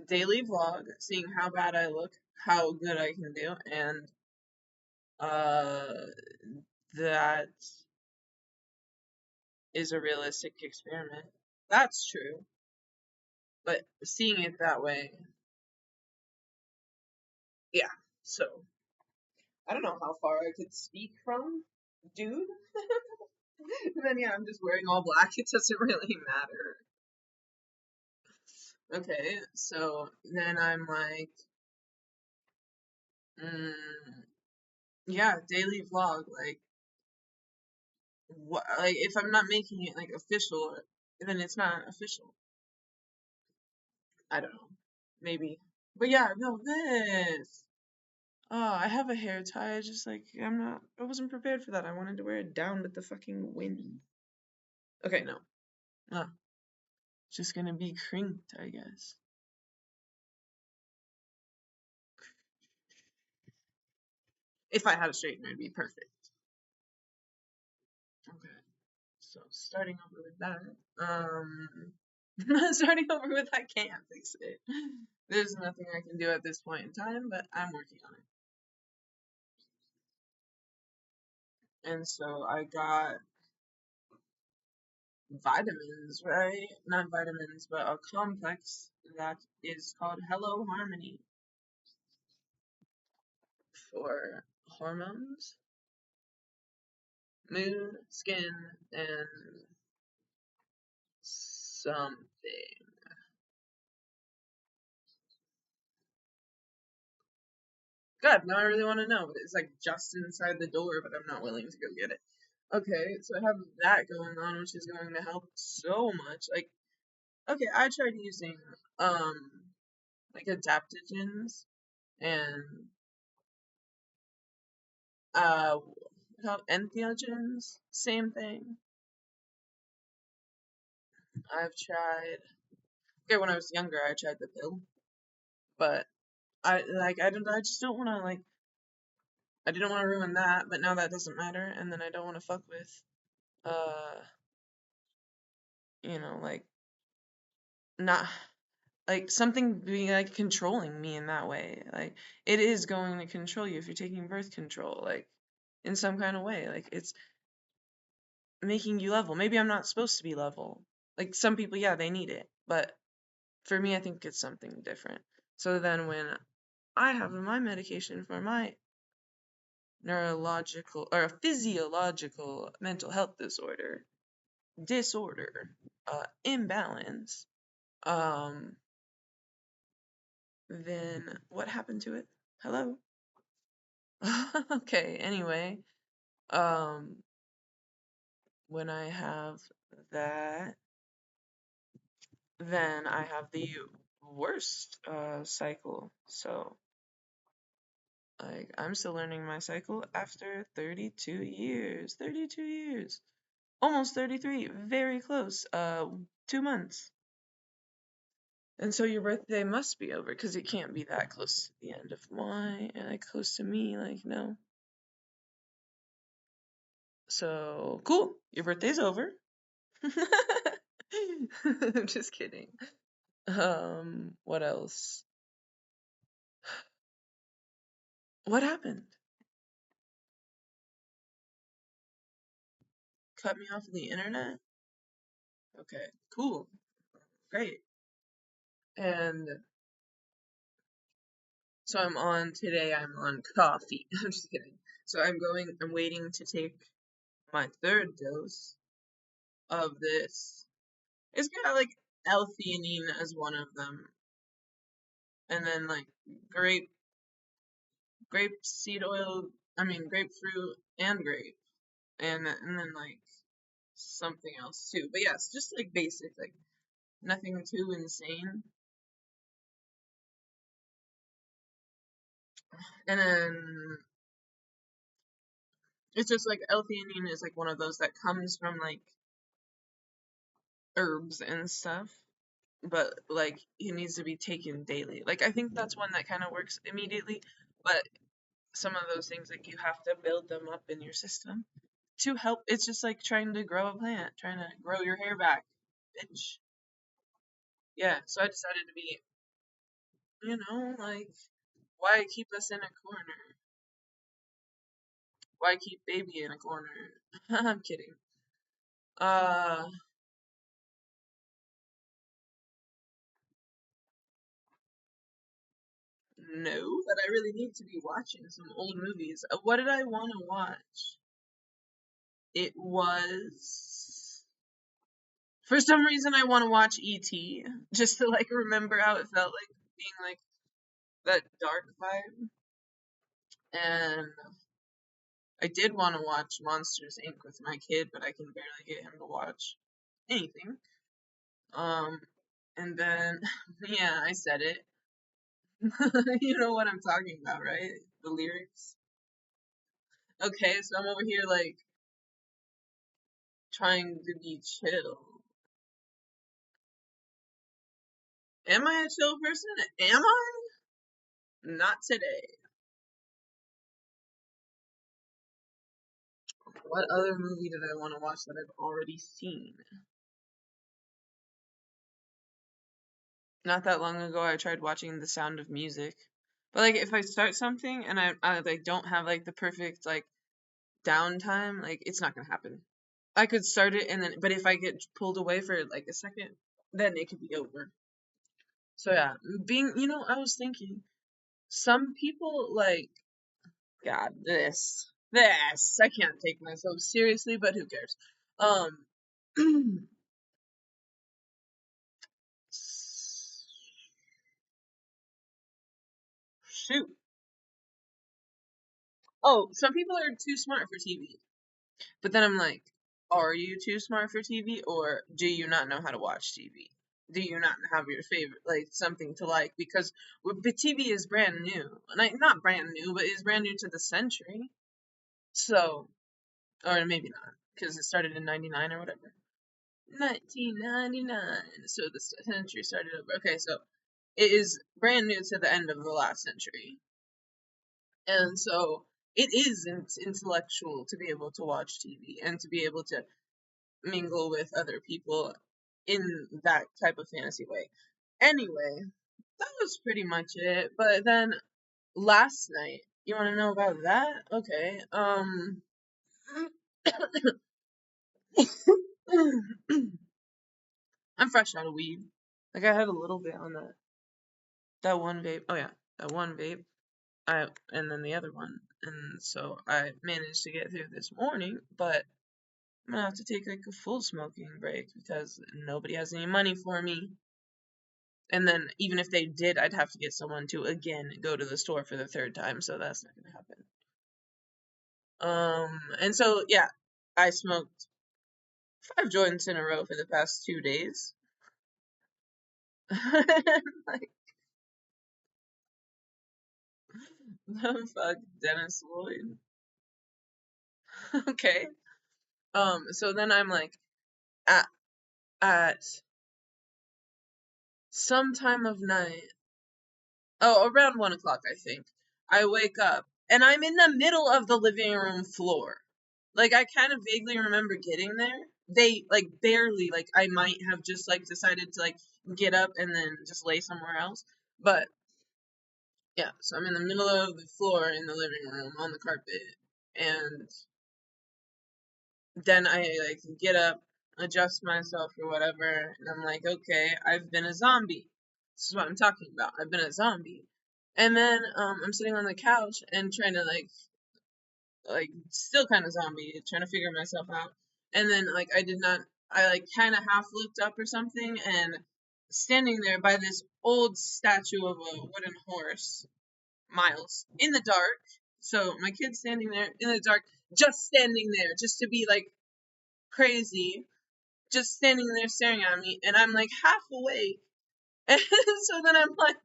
daily vlog, seeing how bad I look, how good I can do, and uh, that is a realistic experiment. That's true, but seeing it that way, yeah. So I don't know how far I could speak from, dude. And then yeah, I'm just wearing all black. It doesn't really matter. Okay, so then I'm like, mm, yeah, daily vlog. Like, what? Like, if I'm not making it like official, then it's not official. I don't know. Maybe. But yeah, no, this. Oh, I have a hair tie. I just like I'm not. I wasn't prepared for that. I wanted to wear it down with the fucking wind. Okay, no. Uh, just gonna be crinked, I guess. If I had a straightener, it'd be perfect. Okay, so starting over with that. Starting over with I can't fix it. There's nothing I can do at this point in time, but I'm working on it. And so I got vitamins, right? Not vitamins, but a complex that is called Hello Harmony for hormones, mood, skin, and something. God, now I really want to know. It's like just inside the door, but I'm not willing to go get it. Okay, so I have that going on, which is going to help so much. Like, okay, I tried using um like adaptogens and what called entheogens. Same thing. I've tried. Okay, when I was younger, I tried the pill, but I just don't want to like I didn't want to ruin that, but now that doesn't matter, and then I don't want to fuck with uh like not like something being like controlling me in that way. Like it is going to control you if you're taking birth control, like in some kind of way. Like it's making you level. Maybe I'm not supposed to be level. Like some people, yeah, they need it, but for me, I think it's something different. So then when I have my medication for my neurological or physiological mental health imbalance, um, then what happened to it? Hello? Okay, anyway, um, when I have that, then I have the worst cycle. So, like, I'm still learning my cycle after 32 years. 32 years. Almost 33. Very close. 2 months. And so your birthday must be over because it can't be that close to the end of my, like, close to me. Like, no. So, cool. Your birthday's over. I'm just kidding. What else? What happened? Cut me off of the internet? Okay, cool. Great. And so I'm on coffee. I'm just kidding. So I'm waiting to take my third dose of this. It's got like L-theanine as one of them. And then like grape, grape seed oil, grapefruit and grape. And then like something else too. But yes, just like basic, like nothing too insane. And then it's just like L-theanine is like one of those that comes from like herbs and stuff, but like it needs to be taken daily. Like I think that's one that kind of works immediately, but some of those things like you have to build them up in your system to help. It's just like trying to grow a plant, trying to grow your hair back, bitch. Yeah, so I decided to be Like, why keep us in a corner? Why keep baby in a corner? I'm kidding. Uh, no, but I really need to be watching some old movies. What did I want to watch? It was, for some reason, I want to watch E.T. just to like remember how it felt like being like that dark vibe. And I did want to watch Monsters Inc. with my kid, but I can barely get him to watch anything. Um, and then, yeah, I said it. You know what I'm talking about, right? The lyrics. Okay, so I'm over here like trying to be chill. Am I a chill person? Am I? Not today. What other movie did I want to watch that I've already seen? Not that long ago, I tried watching The Sound of Music. But like, if I start something and I like don't have like the perfect like downtime, like it's not gonna happen. I could start it and then, but if I get pulled away for like a second, then it could be over. So yeah, I was thinking some people like, God, this, I can't take myself seriously, but who cares? Um, shoot. Oh, some people are too smart for TV. But then I'm like, are you too smart for TV or do you not know how to watch TV? Do you not have your favorite, like something to like? Because but TV is brand new. Like, not brand new, but it's brand new to the century. So, or maybe not, because it started in 99 or whatever. 1999. So the century started over. Okay, so it is brand new to the end of the last century. And so it is intellectual to be able to watch TV and to be able to mingle with other people in that type of fantasy way. Anyway, that was pretty much it. But then last night, you want to know about that? Okay. I'm fresh out of weed. Like I had a little bit on that one vape. Oh yeah, that one vape. And then the other one. And so I managed to get through this morning, but I'm gonna have to take like a full smoking break because nobody has any money for me. And then even if they did, I'd have to get someone to again go to the store for the third time, so that's not gonna happen. And so yeah, I smoked 5 joints in a row for the past 2 days. Like, the fuck, Dennis Lloyd. Okay. So then I'm like at at some time of night. Oh, around 1 o'clock, I think. I wake up and I'm in the middle of the living room floor. Like I kind of vaguely remember getting there. They like barely, like I might have just like decided to like get up and then just lay somewhere else. But yeah, so I'm in the middle of the floor in the living room on the carpet, and then I like get up, adjust myself or whatever, and I'm like, okay, I've been a zombie. This is what I'm talking about. I've been a zombie. And then I'm sitting on the couch and trying to like still kind of zombie, trying to figure myself out. And then like I like kind of half looked up or something, and standing there by this old statue of a wooden horse, Miles, in the dark. So my kid's standing there in the dark, just standing there, just to be like crazy, just standing there staring at me, and I'm like half awake. And so then I'm like,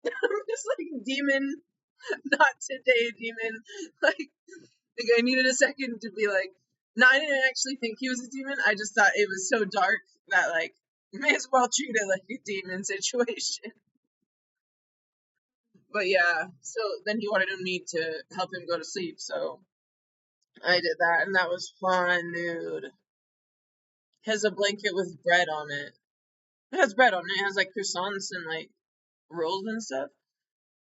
I'm just like, demon, not today, demon. Like I needed a second to be like, no, I didn't actually think he was a demon. I just thought it was so dark that like, may as well treat it like a demon situation. But yeah, so then he wanted me to help him go to sleep, so I did that, and that was fun, dude. Has a blanket with bread on it. It has bread on it. It has like croissants and like rolls and stuff,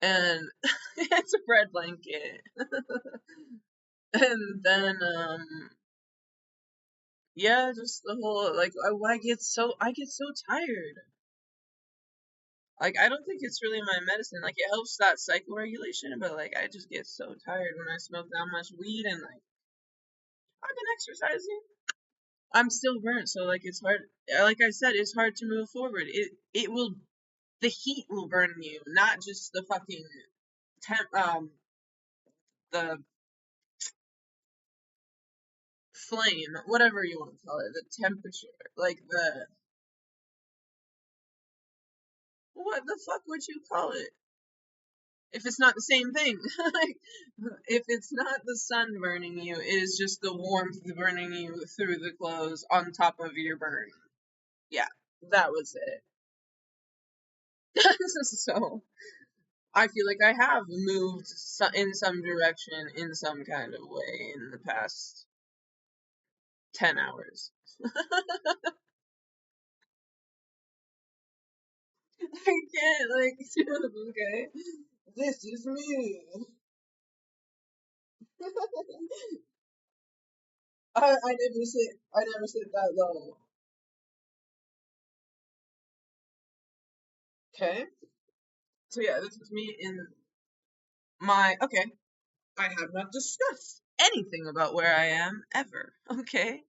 and it's a bread blanket. And then yeah, just the whole like I get so tired. Like I don't think it's really my medicine. Like it helps that cycle regulation, but like I just get so tired when I smoke that much weed and like I've been exercising. I'm still burnt, so like it's hard. Like I said, it's hard to move forward. It will the heat will burn you, not just the fucking temp the flame, whatever you want to call it, the temperature, like the what the fuck would you call it? If it's not the same thing. Like, if it's not the sun burning you, it is just the warmth burning you through the clothes on top of your burn. Yeah, that was it. So, I feel like I have moved in some direction in some kind of way in the past 10 hours. I can't, like, okay. This is me. I never sit that low. Okay. So yeah, this is me in okay. I have not discussed anything about where I am ever. Okay.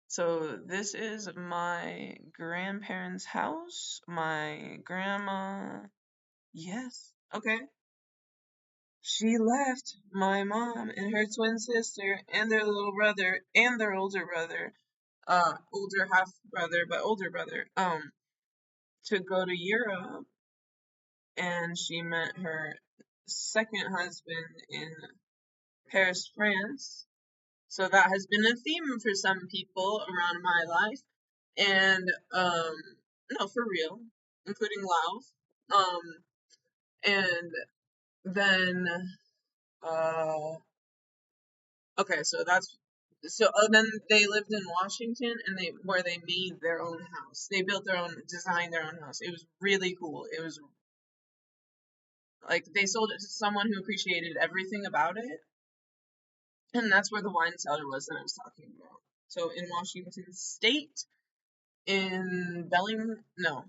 So this is my grandparents' house. My grandma. Yes. Okay. She left my mom and her twin sister and their little brother and their older brother, older half brother, but older brother, to go to Europe, and she met her second husband in Paris, France. So that has been a theme for some people around my life. And no, for real, including Laos. And then uh okay, so that's so then they lived in Washington and they where they made their own house. They built their own designed their own house. It was really cool. It was like they sold it to someone who appreciated everything about it. And that's where the wine cellar was that I was talking about. So in Washington State, in no,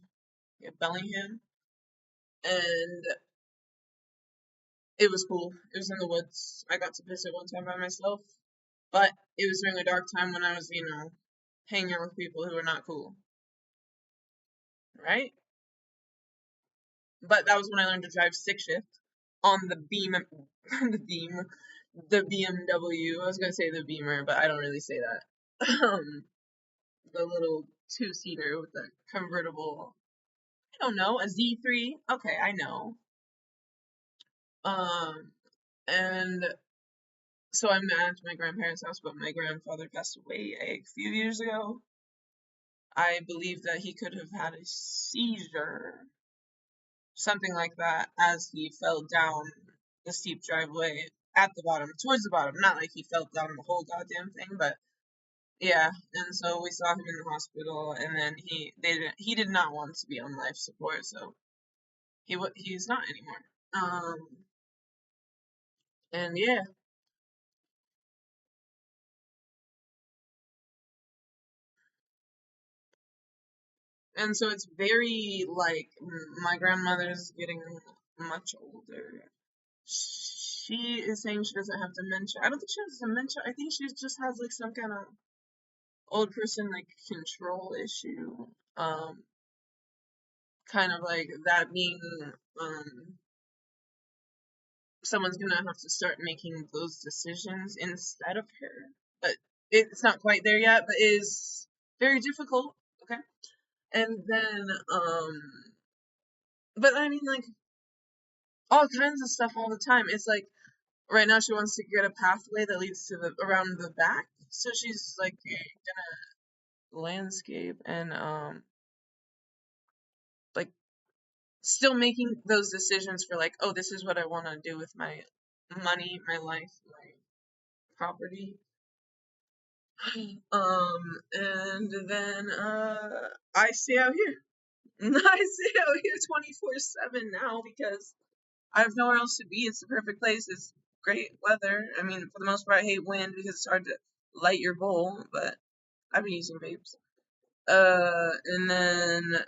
yeah, Bellingham, and it was cool. It was in the woods. I got to visit one time by myself, but it was during a dark time when I was, hanging out with people who were not cool, right? But that was when I learned to drive stick shift on the beam, the beam, the BMW. I was gonna say the Beamer, but I don't really say that. The little two-seater with the convertible. I don't know, a Z3. Okay, I know. Um, and so I'm at my grandparents' house, but my grandfather passed away a few years ago. I believe that he could have had a seizure, something like that, as he fell down the steep driveway at the bottom, towards the bottom. Not like he fell down the whole goddamn thing, but yeah. And so we saw him in the hospital, and then he did not want to be on life support, so he's not anymore. And yeah, and so it's very like my grandmother's getting much older. She is saying she doesn't have dementia. I don't think she has dementia. I think she just has like some kind of old person like control issue. Kind of like that being um someone's gonna have to start making those decisions instead of her. But it's not quite there yet, but it is very difficult. Okay. And then but I mean like all kinds of stuff all the time. It's like right now she wants to get a pathway that leads to the around the back. So she's like gonna landscape and like still making those decisions for like, oh, this is what I want to do with my money, my life, my property. And then I stay out here. I stay out here 24/7 now because I have nowhere else to be. It's the perfect place. It's great weather. I mean, for the most part, I hate wind because it's hard to light your bowl, but I've been using vapes. And then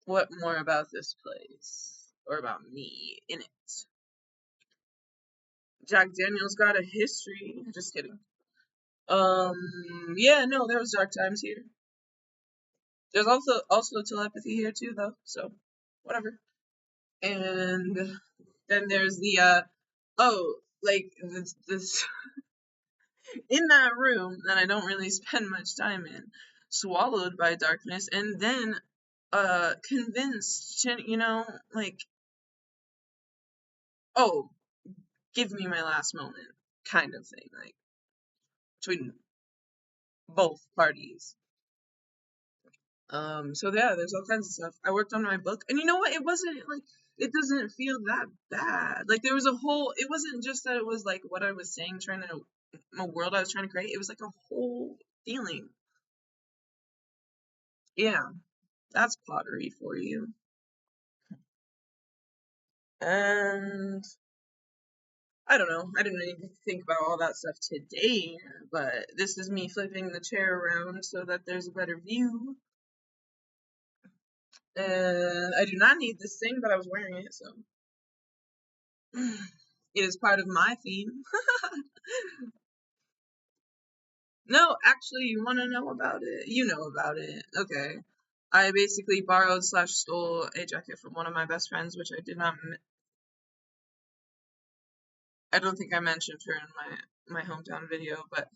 what more about this place? Or about me in it? Jack Daniels got a history. Just kidding. Yeah, no, there was dark times here. There's also telepathy here too, though. So, whatever. And then there's the oh, like this in that room that I don't really spend much time in, swallowed by darkness, and then convinced to, like, oh, give me my last moment kind of thing, like between both parties. So yeah, there's all kinds of stuff. I worked on my book, and you know what? It wasn't like it doesn't feel that bad. Like there was a whole. It wasn't just that it was like what I was saying, trying to a world I was trying to create. It was like a whole feeling. Yeah, that's pottery for you. And I don't know. I didn't really think about all that stuff today, but this is me flipping the chair around so that there's a better view. And I do not need this thing, but I was wearing it, so it is part of my theme. No, actually, you want to know about it? You know about it. Okay. I basically borrowed slash stole a jacket from one of my best friends, which I did not. I don't think I mentioned her in my hometown video, but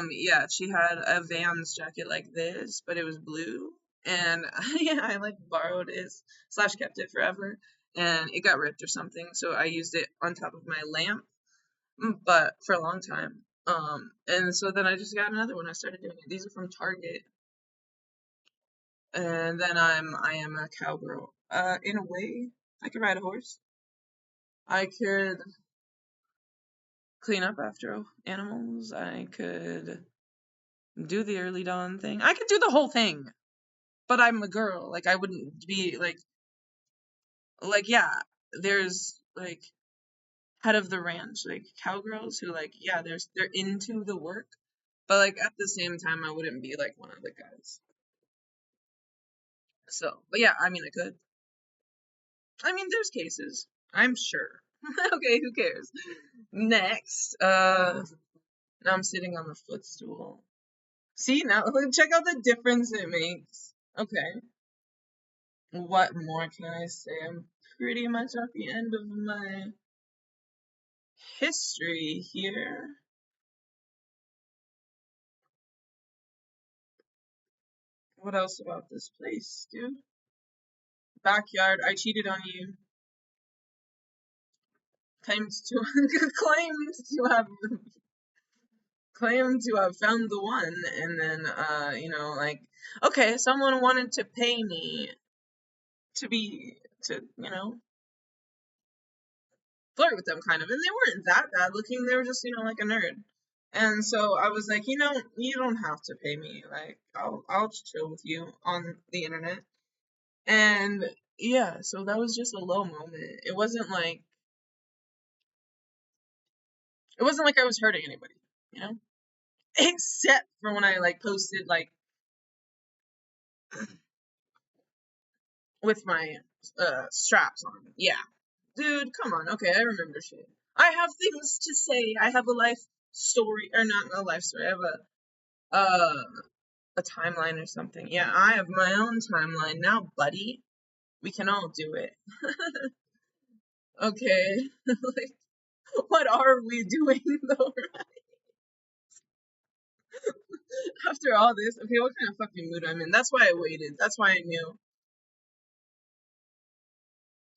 yeah, she had a Vans jacket like this, but it was blue, and yeah, I like borrowed it slash kept it forever, and it got ripped or something, so I used it on top of my lamp, but for a long time. And so then I just got another one. I started doing it. These are from Target, and then I am a cowgirl. In a way, I could ride a horse. I could clean up after animals. I could do the early dawn thing. I could do the whole thing, but I'm a girl. Like I wouldn't be like yeah. There's like head of the ranch, like cowgirls who like yeah, they're into the work, but like at the same time, I wouldn't be like one of the guys. So, but yeah, I mean, I could. I mean, there's cases. I'm sure. Okay, who cares? Next, now I'm sitting on the footstool. See now, check out the difference it makes. Okay. What more can I say? I'm pretty much at the end of my history here. What else about this place, dude? Backyard, I cheated on you. Claimed to claimed to have found the one, and then like okay, someone wanted to pay me to flirt with them kind of, and they weren't that bad looking. They were just like a nerd. And so I was like, you don't have to pay me. Like, I'll chill with you on the internet. And yeah, so that was just a low moment. It wasn't like I was hurting anybody, you know? Except for when I like posted like with my straps on. Yeah. Dude, come on. Okay, I remember shit. I have things to say. I have a life story or not a life story. I have a timeline or something. Yeah, I have my own timeline now, buddy. We can all do it. Okay. Like, what are we doing though? After all this, okay, what kind of fucking mood I'm in? That's why I waited. That's why I knew.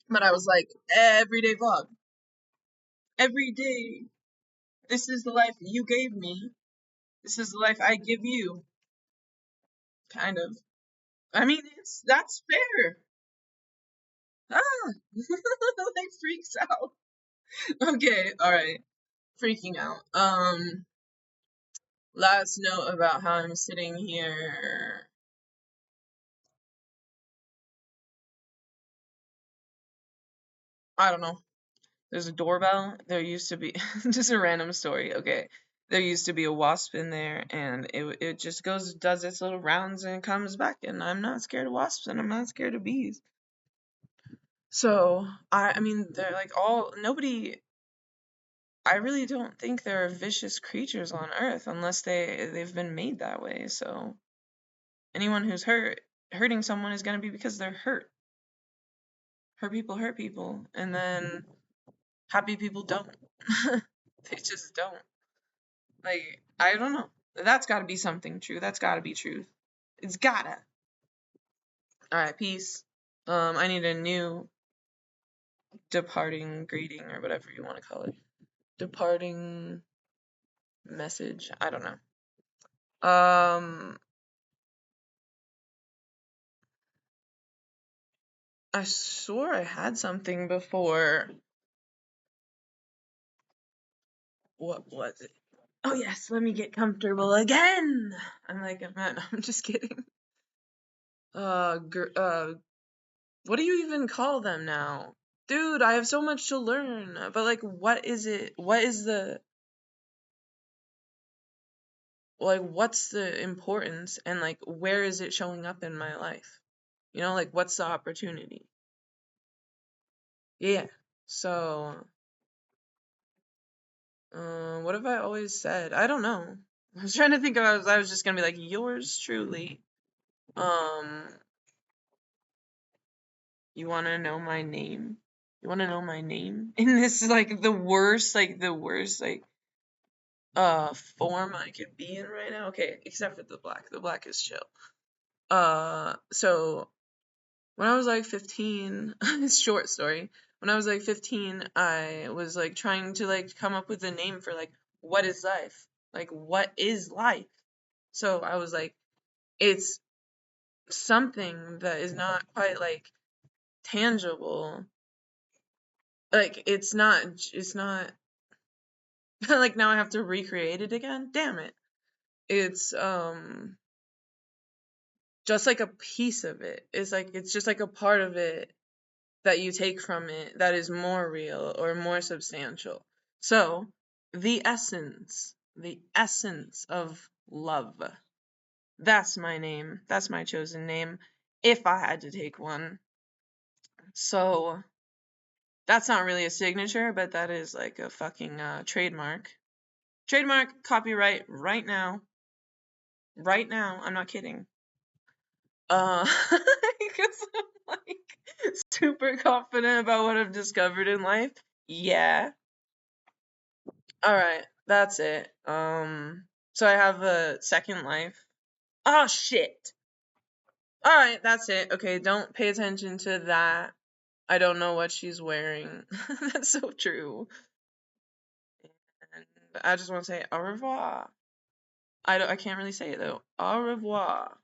But I was like, everyday vlog. Every day. This is the life you gave me. This is the life I give you. Kind of. I mean, that's fair. Ah, like freaks out. Okay, all right. Freaking out. Last note about how I'm sitting here I don't know. There's a doorbell. There used to be just a random story. Okay. There used to be a wasp in there, and it just goes, does its little rounds and comes back, and I'm not scared of wasps, and I'm not scared of bees. So I mean they're like all nobody. I really don't think there are vicious creatures on Earth unless they've been made that way. So anyone who's hurting someone is gonna be because they're hurt. Hurt people, and then happy people don't. They just don't. Like, I don't know. That's gotta be something true. That's gotta be truth. It's gotta. Alright, peace. I need a new departing greeting or whatever you want to call it. Departing message. I don't know. I swore I had something before. What was it? Oh yes, let me get comfortable again. I'm like, I'm just kidding. What do you even call them now? Dude, I have so much to learn. But like, what is it? What's the importance and like, where is it showing up in my life? You know, like, what's the opportunity? Yeah. So, what have I always said? I don't know. I was trying to think of, I was just gonna be like, yours truly. Um, you wanna know my name? You wanna know my name? In this, like, form I could be in right now. Okay, except for the black. The black is chill. So when I was like 15, it's a short story. When I was like 15, I was like trying to like come up with a name for like what is life? Like what is life? So I was like, it's something that is not quite like tangible. Like it's not like now I have to recreate it again. Damn it. It's just like a piece of it. It's like it's just like a part of it that you take from it that is more real or more substantial. So, the essence of love. That's my name. That's my chosen name if I had to take one. So, that's not really a signature, but that is like a fucking trademark. Trademark, copyright right now. Right now. I'm not kidding. Because I'm like super confident about what I've discovered in life. Yeah. All right, that's it. So I have a second life. Oh shit. All right, that's it. Okay, don't pay attention to that. I don't know what she's wearing. That's so true. And I just want to say au revoir. I can't really say it though. Au revoir.